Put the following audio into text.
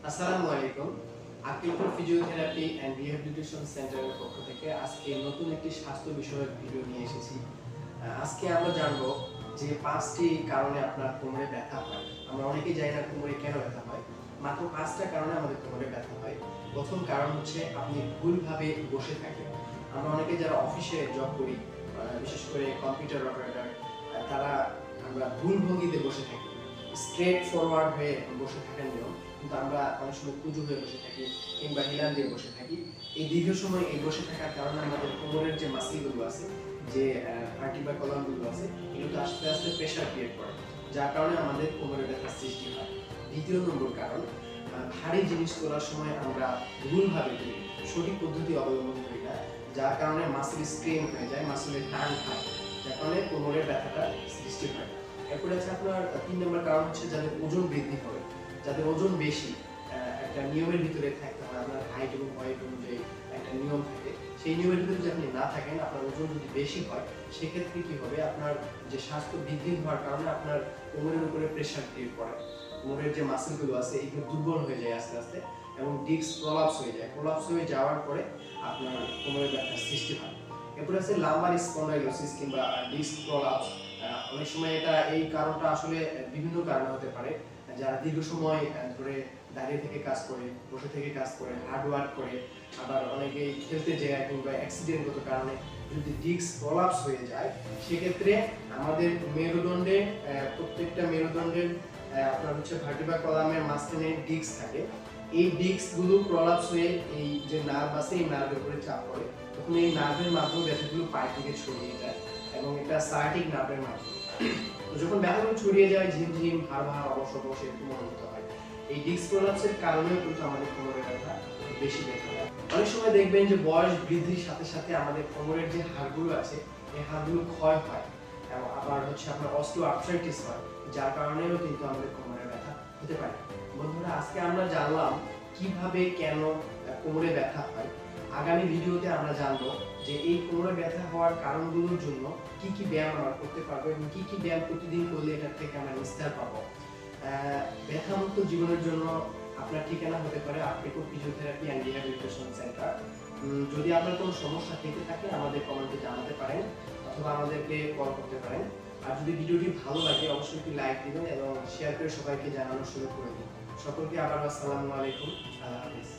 আসসালামু আলাইকুম। Akilpur physiotherapy and rehabilitation সেন্টারের পক্ষ থেকে আজকে নতুন একটি স্বাস্থ্য বিষয়ক ভিডিও নিয়ে এসেছি। আজকে আমরা জানবো যে 5টি কারণে আপনার কোমরে ব্যথা হয়। আমরা অনেকেই জানি না কোমরে কেন ব্যথা হয়। মাত্র 5টা কারণে আমাদের কোমরে ব্যথা হয়। প্রথম কারণ হচ্ছে আপনি ভুলভাবে বসে থাকেন। আমরা অনেকে যারা অফিসে জব করি, বিশেষ করে কম্পিউটার অপারেটর, তারা আমরা ভুল ভঙ্গিতে বসে থাকি। স্ট্রেট ফরওয়ার্ড হয়ে বসে থাকার নিয়ম, কিন্তু আমরা অনেক সময় কুজু হয়ে বসে থাকি কিংবা হিলান দিয়ে বসে থাকি। এই দীর্ঘ সময় এই বসে থাকার কারণে আমাদের কোমরের যে মাসলগুলো আছে, যে ভার্টিব্রাল কলামগুলো আছে, এগুলো আস্তে আস্তে প্রেশার ক্রিয়েট করে, যার কারণে আমাদের কোমরে ব্যথার সৃষ্টি হয়। দ্বিতীয় নম্বর কারণ, ভারী জিনিস তোলার সময় আমরা ভুলভাবে তুলি, সঠিক পদ্ধতি অবলম্বন করি না, যার কারণে মাসল স্ট্রেন হয়ে যায়, মাসলের টান খায়, যার কারণে কোমরের ব্যথাটা সৃষ্টি হয়। এরপরে আছে আপনার 3 নম্বর কারণ হচ্ছে যাদের ওজন বৃদ্ধি করে, যাদের ওজন বেশি, একটা নিয়মের ভিতরে থাকতে হয়। আপনার হাইট এবং ওয়েট অনুযায়ী একটা নিয়ম থাকে, সেই নিয়মের ভিতরে যদি আপনি না থাকেন, আপনার ওজন যদি বেশি হয়, সেক্ষেত্রে কি হবে, আপনার যে স্বাস্থ্য বৃদ্ধি হওয়ার কারণে আপনার কোমরের উপরে প্রেশার ক্রিয়েট করে, কোমরের যে মাসলগুলো আছে এগুলো দুর্বল হয়ে যায় আস্তে আস্তে, এবং ডিস্ক প্রলাপস হয়ে যায়। প্রলাপস হয়ে যাওয়ার পরে আপনার কোমরের ব্যথার সৃষ্টি হয়। এরপরে আছে লাম্বার স্পন্ডাইলোসিস কিংবা ডিস্ক প্রলাপস। অনেক সময় এই কারণটা আসলে বিভিন্ন কারণে হতে পারে। যারা দীর্ঘ সময় ধরে দাঁড়িয়ে থেকে কাজ করে, বসে থেকে কাজ করে, হার্ড ওয়ার্ক করে, আবার অনেকেই খেলতে যায় কিংবা অ্যাক্সিডেন্টগত কারণে যদি ডিস্ক প্রলাপস হয়ে যায়, সেক্ষেত্রে আমাদের মেরুদণ্ডে, প্রত্যেকটা মেরুদণ্ডের আপনার হচ্ছে ভার্টিব্রাল কলামের মাঝখানে ডিস্ক থাকে। এই ডিস্কগুলো প্রলাপস হয়ে এই যে নার্ভ আছে, এই নার্ভের উপরে চাপ পড়ে, তখন এই নার্ভের মাধ্যমে ব্যথাগুলো পায়ের দিকে ছড়িয়ে যায়, এবং এটা সায়াটিক নার্ভের মাধ্যমে। তো যখন ব্যথাগুলো ছড়িয়ে যায়, ঝিমঝিম, হাড় ভাঙা, অবশ এরকম অনুভূত হয়। এই ডিস্ক প্রলাপসের কারণেও কিন্তু আমাদের কোমরে ব্যথা বেশি দেখা যায়। অনেক সময় দেখবেন যে বয়স বৃদ্ধির সাথে সাথে আমাদের কোমরের যে হাড়গুলো আছে, এই হাড়গুলো ক্ষয় হয়, এবং আবার হচ্ছে আপনার অস্টিওআর্থ্রাইটিস হয়, যার কারণেও কিন্তু আমাদের কোমরে ব্যথা হতে পারে। বন্ধুরা, আজকে আমরা জানলাম কিভাবে কেন কোমরে ব্যথা হয়। আগামী ভিডিওতে আমরা জানবো যে এই কোমরে ব্যথা হওয়ার কারণগুলোর জন্য কি কি ব্যায়াম আমরা করতে পারবো, এবং কি কি ব্যায়াম প্রতিদিন করলে এটার থেকে আমরা নিস্তার পাবো। ব্যথামুক্ত জীবনের জন্য আপনার ঠিকানা হতে পারে Akilpur physiotherapy and rehabilitation centre. যদি আপনার কোনো সমস্যা থেকে থাকে, আমাদের কমেন্টে জানাতে পারেন অথবা আমাদেরকে কল করতে পারেন। আর যদি ভিডিওটি ভালো লাগে, অবশ্যই একটি লাইক দিবেন এবং শেয়ার করে সবাইকে জানানোর সুযোগ করে দিন। সকলকে আবার আসসালামু আলাইকুম, আল্লাহ হাফেজ।